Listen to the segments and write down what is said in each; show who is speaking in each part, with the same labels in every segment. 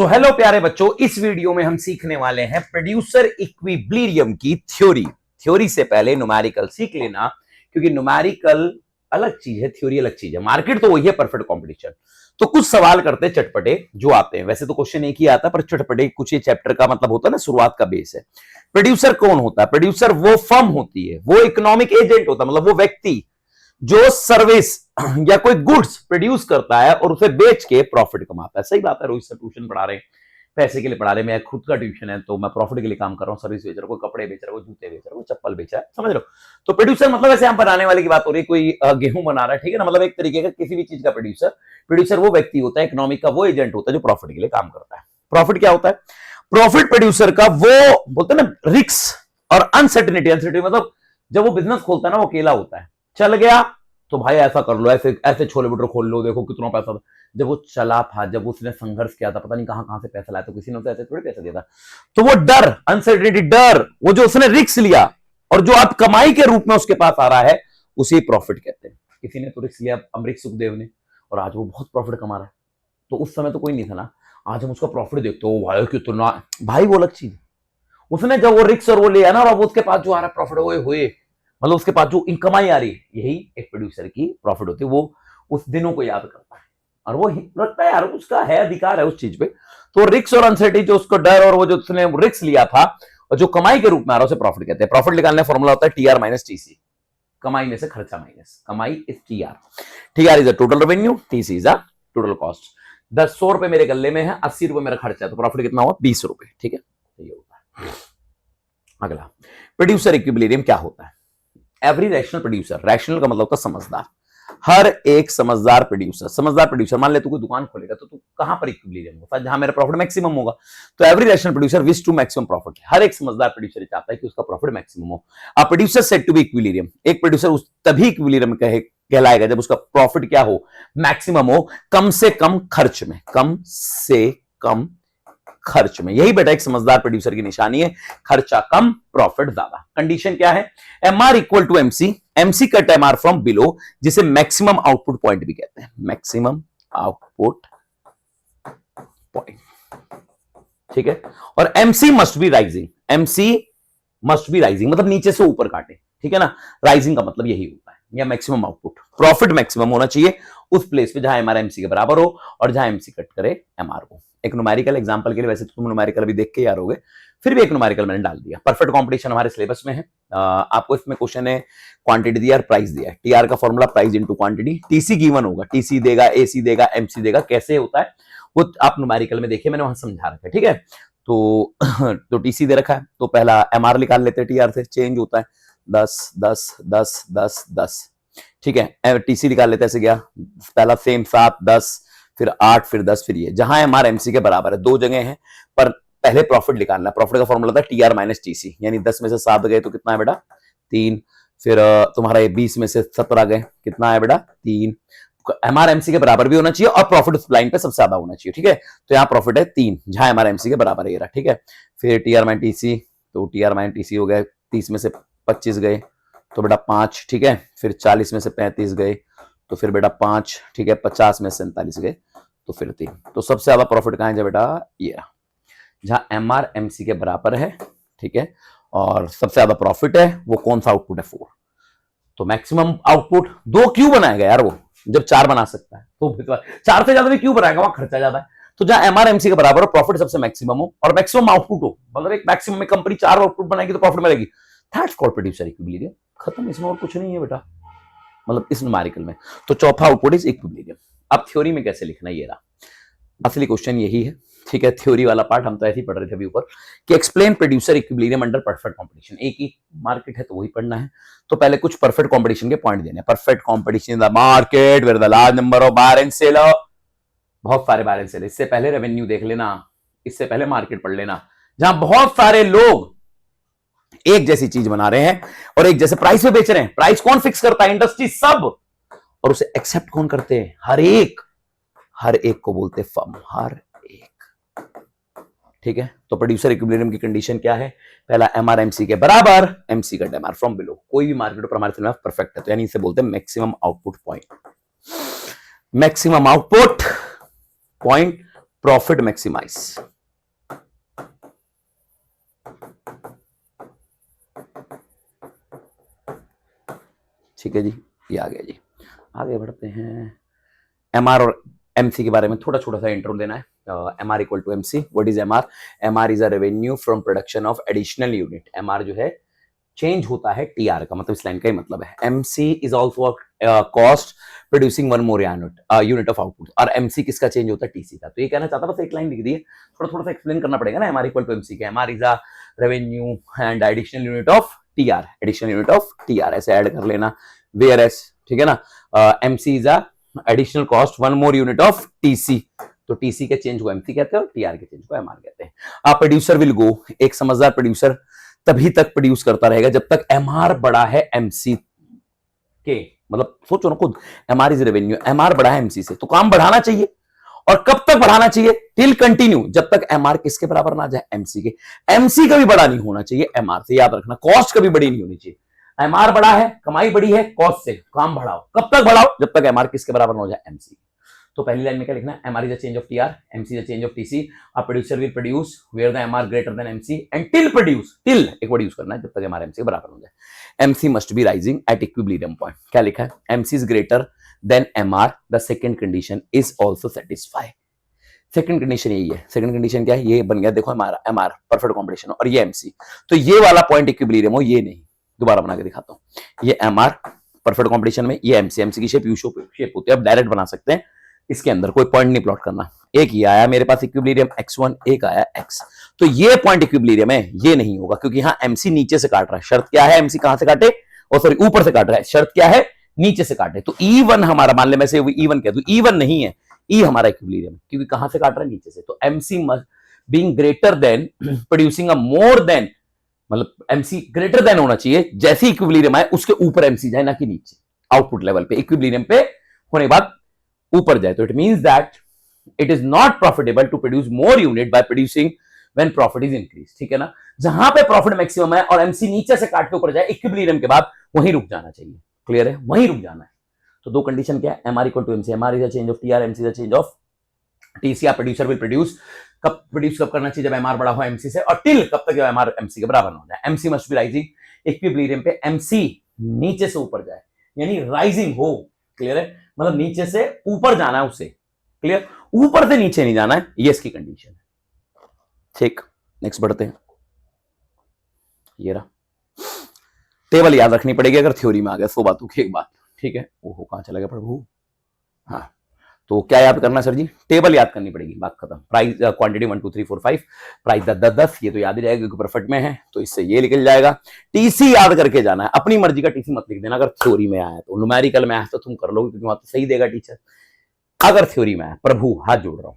Speaker 1: So hello प्यारे बच्चों, इस वीडियो में हम सीखने वाले हैं प्रोड्यूसर इक्विलिब्रियम की थ्योरी से पहले न्यूमेरिकल सीख लेना, क्योंकि न्यूमेरिकल अलग चीज है, थ्योरी अलग चीज है। मार्केट तो वही है, परफेक्ट कंपटीशन। तो कुछ सवाल करते हैं चटपटे जो आते हैं। वैसे तो क्वेश्चन एक ही आता है, पर चटपटे कुछ ये चैप्टर का मतलब होता है ना, शुरुआत का बेस है। प्रोड्यूसर कौन होता है? प्रोड्यूसर वो फर्म होती है, वो इकोनॉमिक एजेंट होता है, मतलब वो व्यक्ति जो सर्विस या कोई गुड्स प्रोड्यूस करता है और उसे बेच के प्रॉफिट कमाता है। सही बात है, रोहित सर ट्यूशन पढ़ा रहे हैं, पैसे के लिए पढ़ा रहे हैं। मैं खुद का ट्यूशन है तो मैं प्रॉफिट के लिए काम कर रहा हूँ, सर्विस बेच रहा हूँ, कोई कपड़े बेच रहा है, कोई जूते बेच रहा है, कोई चप्पल बेच रहा है, समझ लो। तो प्रोड्यूसर मतलब ऐसे हम बनाने वाले की बात हो रही है, कोई गेहूं बना रहा है, ठीक है ना, मतलब एक तरीके का किसी भी चीज का प्रोड्यूसर वो व्यक्ति होता है, इकोनॉमिक का वो एजेंट होता है जो प्रॉफिट के लिए काम करता है। प्रॉफिट क्या होता है? प्रॉफिट प्रोड्यूसर का वो बोलते हैं ना रिस्क और अनसर्टेनिटी मतलब जब वो बिजनेस खोलता है ना, वो अकेला होता है। चल गया तो भाई ऐसा कर लो, ऐसे ऐसे छोले भटूरे खोल लो, देखो कितना पैसा। जब वो चला था, जब उसने संघर्ष किया था, पता नहीं कहां कहां से पैसा लाया, तो किसी ने तो ऐसे थोड़ी पैसा दिया था। तो वो डर, अनसर्टेनिटी, डर, वो जो उसने रिस्क लिया और जो आप कमाई के रूप में उसके पास आ रहा है, उसे प्रॉफिट कहते हैं। किसी ने तो रिस्क लिया, अमरीक सुखदेव ने, और आज वो बहुत प्रॉफिट कमा रहा है। तो उस समय तो कोई नहीं था ना, आज हम उसका प्रॉफिट देखते हो, भाई कितना, भाई वो अलग चीज। उसने जब वो रिस्क और वो लिया ना, और उसके पास जो आ रहा है प्रॉफिट, हुए मतलब उसके पास जो कमाई आ रही है, यही एक प्रोड्यूसर की प्रॉफिट होती है। वो उस दिनों को याद करता है और वो लगता है यार उसका है, अधिकार है उस चीज पे। तो रिस्क और अनसर्टेनिटी, जो उसको डर और वो जो उसने रिस्क लिया था और जो कमाई के रूप में आ रहा है, उसे प्रॉफिट कहते हैं। प्रॉफिट निकालने फॉर्मूला होता है टीआर माइनस टीसी, कमाई में से खर्चा माइनस, कमाई is TR. TR is a total revenue, TC is a total cost. 100 रुपए मेरे गले में है, 80 रुपए मेरा खर्चा है, तो प्रॉफिट कितना हुआ? 20 रुपए, ठीक है। ये होता है। अगला, प्रोड्यूसर इक्विलिब्रियम क्या होता है? एवरी रैशनल प्रोड्यूसर, रैशनल का मतलब होता है समझदार, हर एक समझदार प्रोड्यूसर मान ले तू कोई दुकान खोलेगा तो तू कहां पर इक्विलिब्रियम होगा? जहां मेरा प्रॉफिट मैक्सिमम होगा। तो every rational producer wish to maximum profit, हर एक समझदार प्रोड्यूसर चाहता है कि उसका प्रॉफिट मैक्सिमम हो। A producer said to be equilibrium, एक प्रोड्यूसर उस तभी इक्विलिब्रियम कहलाएगा जब उसका प्रॉफिट क्या हो? मैक्सिमम हो, कम से कम खर्च में, कम से कम खर्च में। यही बेटा एक समझदार प्रोड्यूसर की निशानी है, खर्चा कम प्रॉफिट ज्यादा। कंडीशन क्या है? M R equal to MC, MC cut M R from below, जिसे मैक्सिमम आउटपुट पॉइंट भी कहते हैं, मैक्सिमम आउटपुट पॉइंट, ठीक है। और MC must be rising, MC must be rising मतलब नीचे से ऊपर काटे, ठीक है ना। राइजिंग का मतलब यही होता है, या मैक्सिमम आउटपुट, प्रॉफिट मैक्सिमम होना चाहिए उस प्लेस पे जहां एमआर एमसी के बराबर हो और जहां एमसी कट करे एमआर को। एक न्यूमेरिकल एग्जांपल के लिए, वैसे तो तुम न्यूमेरिकल भी देख के यार होगे, फिर भी एक न्यूमेरिकल मैंने डाल दिया। परफेक्ट कंपटीशन हमारे सिलेबस में है। आपको इसमें क्वेश्चन है, क्वांटिटी दिया और प्राइस दिया है। टीआर का formula price into quantity, TC given होगा, टीसी देगा, एसी देगा, एमसी देगा, कैसे होता है वो आप न्यूमेरिकल में देखिए, मैंने वहां समझा रखा है, ठीक है। तो टीसी दे रखा है, तो पहला एमआर निकाल लेते हैं, टीआर से चेंज होता है 10 10 10 10 10, ठीक है। टीसी निकाल लेते हैं, ऐसे गया पहला सेम 7 10 फिर 8 फिर 10 फिर ये, जहां एमआर एमसी के बराबर है, दो जगह हैं, पर पहले प्रॉफिट निकालना। प्रॉफिट का फॉर्मूला था टीआर माइनस टीसी, यानी 10 में से 7 गए तो कितना है बेटा? 3। फिर तुम्हारा 20 में से 17 गए, कितना है बेटा? 3। एमआर एमसी के बराबर भी होना चाहिए और प्रॉफिट उस लाइन पे सबसे ज्यादा होना चाहिए, ठीक है। तो यहाँ प्रॉफिट है 3, जहां एमआर एमसी के बराबर है ये रहा, ठीक है। फिर टीआर माइनस टीसी, तो टीआर माइनस टीसी हो गया, 30 में से 25 गए तो बेटा 5, ठीक है। फिर 40 में से 35 गए तो फिर बेटा 5, ठीक है। 50 में से 47 गए तो फिर 3। तो सबसे ज्यादा प्रॉफिट कहां है बेटा? ये रहा, जहां एमआर एमसी के बराबर है, ठीक है। और सबसे ज्यादा प्रॉफिट है, वो कौन सा आउटपुट है? 4। तो मैक्सिमम आउटपुट 2 क्यों बनाएगा यार वो, जब 4 बना सकता है तो 4 से ज्यादा भी क्यों बनाएगा, वहां खर्चा ज्यादा है। तो जहां एमआर एमसी के बराबर हो, प्रॉफिट सबसे मैक्सिमम हो और मैक्सिमम आउटपुट हो, मतलब एक मैक्सिमम में कंपनी 4 आउटपुट बनाएगी तो प्रॉफिट मिलेगी, दैट्स कॉल्ड प्रोड्यूसर इक्विलिब्रियम। खत्म, इसमें और कुछ नहीं है बेटा, मतलब इस न्यूमेरिकल में। तो चौथा आउटपुट इज इक्विलिब्रियम। अब थ्योरी में कैसे लिखना, ये रहा असली क्वेश्चन, यही है, ठीक है। थ्योरी वाला पार्ट हम तो ऐसे ही पढ़ रहे थे अभी ऊपर, कि explain producer equilibrium under perfect competition. एक ही मार्केट है तो वही पढ़ना है। तो पहले कुछ परफेक्ट कंपटीशन के पॉइंट देने हैं। Perfect competition in the market where the large number of buyer and seller, बहुत सारे बायर एंड सेलर। इससे पहले रेवेन्यू देख लेना, इससे पहले मार्केट पढ़ लेना, जहां बहुत सारे लोग एक जैसी चीज बना रहे हैं और एक जैसे प्राइस पे बेच रहे हैं। प्राइस कौन फिक्स करता है? इंडस्ट्री सब। और उसे एक्सेप्ट कौन करते हैं? हर एक को बोलते फर्म, हर एक, ठीक है। तो प्रोड्यूसर इक्विलिब्रियम की कंडीशन क्या है? पहला एमआर एमसी के बराबर, MC cut MR from below. कोई भी मार्केट पर हमारे में परफेक्ट है, तो यानी इसे बोलते हैं maximum output point. Maximum output point profit maximise. ठीक है जी, ये आ गया जी। आगे बढ़ते हैं। एमआर और एमसी के बारे में थोड़ा छोटा सा इंट्रो देना है। MR equal to MC. What is MR? MR is a revenue from production of additional unit. MR जो है चेंज होता है टीआर का, मतलब इस लाइन का ही मतलब है। MC is also cost producing one more unit of output. और एमसी किसका चेंज होता है? टीसी का। तो ये कहना चाहता बस एक लाइन लिख दी है, थोड़ा थोड़ा सा एक्सप्लेन करना पड़ेगा ना। एमआर इक्वल टू एमसी के, MR is a revenue and additional unit of TR, additional unit of TR ऐसे ऐड कर लेना। वेयर एस, ठीक है ना, MC is a additional cost one more unit of TC. तो टीसी के change को एमसी कहते हैं और टीआर के चेंज को एमआर कहते हैं। आप प्रोड्यूसर विल गो, एक समझदार प्रोड्यूसर तभी तक प्रोड्यूस करता रहेगा जब तक एमआर बड़ा है एमसी के। मतलब सोचो ना खुद, एमआर इज रेवेन्यू, एमआर बड़ा है एमसी से, तो काम बढ़ाना चाहिए। और कब तक बढ़ाना चाहिए? टिल कंटिन्यू, जब तक एमआर किसके बराबर ना जाए? एमसी के। एमसी कभी बड़ा नहीं होना चाहिए एमआर से, याद रखना। कॉस्ट कभी बड़ी नहीं होनी चाहिए। एमआर बड़ा है, कमाई बड़ी है, कॉस्ट से काम बढ़ाओ। कब तक बढ़ाओ? जब तक एमआर किसके बराबर ना हो जाए? एमसी। तो पहली लाइन में क्या लिखना है? MR is a change of TR, MC is a change of TC. A producer will produce where the MR greater than MC and till produce, till एक वर्ड यूज करना है, जब तक एमआर एमसी के बराबर हो जाए। MC must be rising at equilibrium point. क्या लिखा है? MC is greater than MR, the second condition is also satisfy. Second condition यही है। सेकंड कंडीशन क्या है? ये बन गया, देखो हमारा एमआर परफेक्ट कॉम्बिनेशन और ये एमसी। तो ये वाला पॉइंट इक्विलिब्रियम हो, ये नहीं। दोबारा बना के दिखाता हूं। ये एमआर परफेक्ट कॉम्बिनेशन में, ये एमसी, एमसी की शेप यू शेप होती है। अब डायरेक्ट बना सकते हैं, इसके अंदर कोई पॉइंट नहीं प्लॉट करना। एक ये आया मेरे पास इक्विलिब्रियम x1, एक आया x, तो ये पॉइंट इक्विलिब्रियम है, ये नहीं होगा क्योंकि यहां एमसी नीचे से काट रहा है। शर्त क्या है? एमसी कहां से काटे? और सॉरी ऊपर से काट रहा है। शर्त क्या है? नीचे से काटे। तो E1 हमारा, मान ले मैं से E1 कह दूं, E1 नहीं है, E हमारा इक्विलिब्रियम, क्योंकि कहां से काट रहा है? नीचे से। तो MC must being greater than producing a more than, मतलब एमसी ग्रेटर देन होना चाहिए। जैसे इक्विलिब्रियम आए उसके ऊपर एमसी जाए, ना कि नीचे। आउटपुट लेवल पे इक्विलिब्रियम पे होने के बाद ऊपर जाए। तो it means that it is not profitable to produce more unit by producing when profit is increase. ठीक है ना, जहां पे प्रॉफिट मैक्सिमम है और एमसी नीचे से काट के ऊपर जाए इक्विलिब्रियम के बाद, वहीं रुक जाना चाहिए। क्लियर है? वहीं रुक जाना है। तो दो कंडीशन क्या है? MR equal to MC, MR is a change of TR, MC is a change of TC. आप प्रोड्यूसर विल प्रोड्यूस, कब प्रोड्यूस कब करना चाहिए? जब एमआर बड़ा हो एमसी से, और टिल कब तक? जब एमआर एमसी के बराबर हो जाए। MC must be rising equilibrium पे, एमसी नीचे से ऊपर जाए, यानी राइजिंग हो। क्लियर है? मतलब नीचे से ऊपर जाना है उसे। क्लियर? ऊपर से नीचे नहीं जाना है, ये इसकी कंडीशन है। ठीक, नेक्स्ट बढ़ते हैं। ये रहा टेबल, याद रखनी पड़ेगी अगर थ्योरी में आ गया, सो बातों की एक बात। ठीक है, ओहो कहां चला गया प्रभु। हाँ, तो क्या याद करना सर जी? टेबल याद करनी पड़ेगी, बात खत्म। प्राइस क्वांटिटी 1 2 3 4 5, प्राइस 10 10, ये तो याद ही जाएगा क्योंकि परफेक्ट में है, तो इससे ये निकल जाएगा। टीसी याद करके जाना है, अपनी मर्जी का टीसी मत लिख देना। अगर थ्योरी में आया तो, न्यूमेरिकल में आया तो तुम कर लोगे क्योंकि वहां तो सही देगा टीचर। अगर थ्योरी में आया, प्रभु हाथ जोड़ रहा हूं,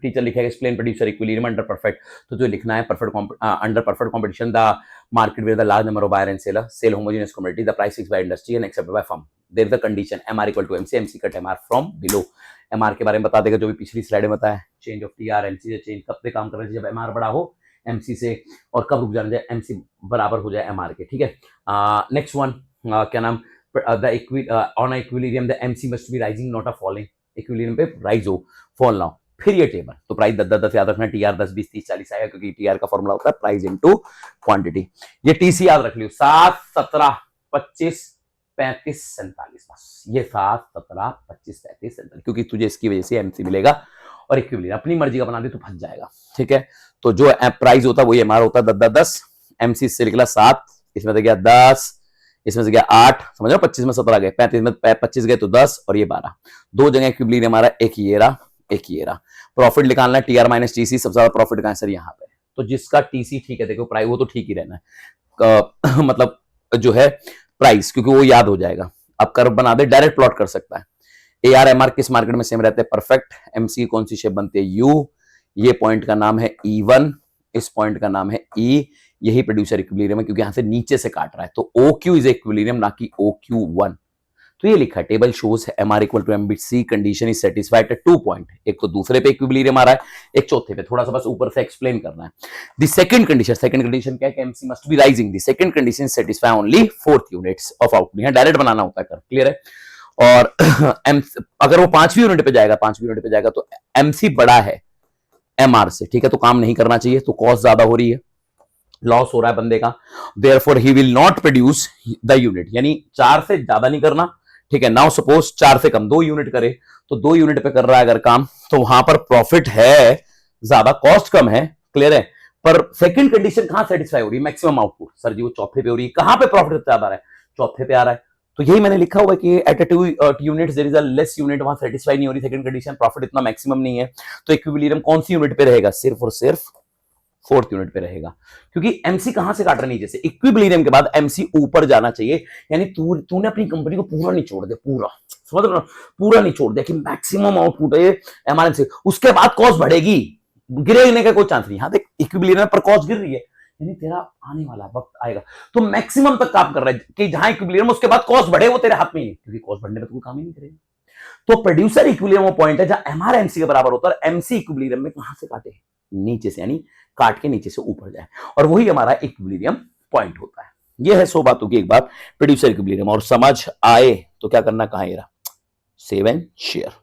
Speaker 1: टीचर लिखेगा explain producer equilibrium under perfect, तो जो लिखना है perfect under perfect competition the market with the large number of buyer and seller, sell homogeneous commodity, the price fixed by industry and accepted by firm, there the condition MR equal to MC, MC cut MR from below. MR के बारे में बता देगा जो भी पिछली slide में बताया। चेंज ऑफ टीआर, एमसी से चेंज कब पे काम करना चाहिए? जब एमआर बड़ा हो एमसी से, और कब रुक जाना चाहिए? एमसी बराबर हो जाए एमआर के। ठीक है, नेक्स्ट वन, क्या नाम? The on equilibrium the MC must be rising not a falling. Equilibrium पे राइज हो, फॉल ना हो। फिर ये टेबल, तो प्राइस 10 10 याद रखना, टीआर 10 20 30 40 आएगा क्योंकि टीआर का फॉर्मूला होता है प्राइस इनटू क्वांटिटी। ये टीसी याद रख लियो, 7 17 25 35 47, बस ये 7 17 25 35 47, क्योंकि तुझे इसकी वजह से एमसी मिलेगा और इक्विलिब्रियम अपनी मर्जी का बना दे तो फंस जाएगा। ठीक है, तो जो प्राइस होता है वो एमआर होता है 10 10 10, एमसी से निकला 7, इसमें से गया 10, इसमें से गया 8, समझ रहे हो? 25 में 17 गए, 35 में 25 गए तो 10 और ये 12। दो जगह इक्विलिब्रियम हमारा, एक ये रहा एक ये रहा। प्रॉफिट निकालना है टीआर माइनस टीसी, सबसे ज्यादा प्रॉफिट का आंसर यहाँ पे। तो जिसका टीसी ठीक है, देखो प्राइस वो तो ठीक ही रहना है, मतलब जो है प्राइस, क्योंकि वो याद हो जाएगा। अब कर्व बना दे, डायरेक्ट प्लॉट कर सकता है। एआर एमआर किस मार्केट में सेम रहते हैं? परफेक्ट। एमसी कौन सी शेप बनती है? यू। ये पॉइंट का नाम है E1, इस पॉइंट का नाम है E, यही प्रोड्यूसर इक्विलिब्रियम है क्योंकि यहां से नीचे से काट रहा है, तो OQ इज इक्विलिब्रियम, ना कि OQ1। तो ये लिखा है, table shows MR equal to MBC, condition is satisfied at 2 point. एक तो दूसरे पे इक्विलिब्रियम आ रहा है, एक चौथे पे। थोड़ा सा बस ऊपर से एक्सप्लेन करना है। द सेकंड कंडीशन क्या है कि MC must be rising. The second condition satisfy only 4th units of output. यहां डायरेक्ट बनाना होता है कर्व। क्लियर है? और अगर वो 5वीं यूनिट पे जाएगा, 5वीं यूनिट पे जाएगा तो एमसी बड़ा है MR से, ठीक है, तो काम नहीं करना चाहिए, तो कॉस्ट ज्यादा हो रही है, लॉस हो रहा है बंदे का, therefore he will not produce the unit, यानी 4 से ज्यादा नहीं करना, ठीक है। नाउ सपोज 4 से कम 2 यूनिट करे, तो 2 यूनिट पे कर रहा है अगर काम, तो वहां पर प्रॉफिट है ज्यादा, कॉस्ट कम है, क्लियर है। पर सेकंड कंडीशन कहां सेटिस्फाई हो रही है, मैक्सिमम आउटपुट, सर जी वो चौथे पे हो रही है, कहां पे प्रॉफिट ज्यादा आ रहा है, चौथे पे आ रहा है। तो यही मैंने लिखा हुआ है कि at 2 units there is a less unit, वहां सेटिस्फाई नहीं हो रही सेकंड कंडीशन, प्रॉफिट इतना मैक्सिमम नहीं है, तो इक्विलिब्रियम कौन सी यूनिट पे रहेगा, सिर्फ और सिर्फ 4th यूनिट पे रहेगा, क्योंकि एमसी कहां से काट रहा है, नीचे से। इक्विलिब्रियम के बाद एमसी ऊपर जाना चाहिए, यानी तूने अपनी कंपनी को पूरा नहीं छोड़ दिया, पूरा समझ रहे हो, पूरा नहीं छोड़ दिया कि मैक्सिमम आउटपुट है एमआरएम से, उसके बाद कॉस्ट बढ़ेगी, गिरने का कोई चांस नहीं। हाँ देख इक्विलिब्रियम पर कॉस्ट गिर रही है, यानी तेरा आने वाला वक्त आएगा तो मैक्सिमम तक काम कर रहा है, कि जहां इक्विलिब्रियम उसके बाद कॉस्ट बढ़े वो तेरे हाथ में ही है, क्योंकि कॉस्ट बढ़ने पे तो कोई काम ही नहीं करेगा। तो प्रोड्यूसर इक्विलिब्रियम वो पॉइंट है जहां एमआर एमसी के बराबर होता है, और एमसी इक्विलिब्रियम में कहां से काटे, नीचे से, यानी काट के नीचे से ऊपर जाए, और वही हमारा इक्विलिब्रियम पॉइंट होता है। यह है 100 बातों की एक बात, प्रोड्यूसर इक्विलिब्रियम। और समझ आए तो क्या करना, कहां ये रहा, सेव एंड शेयर।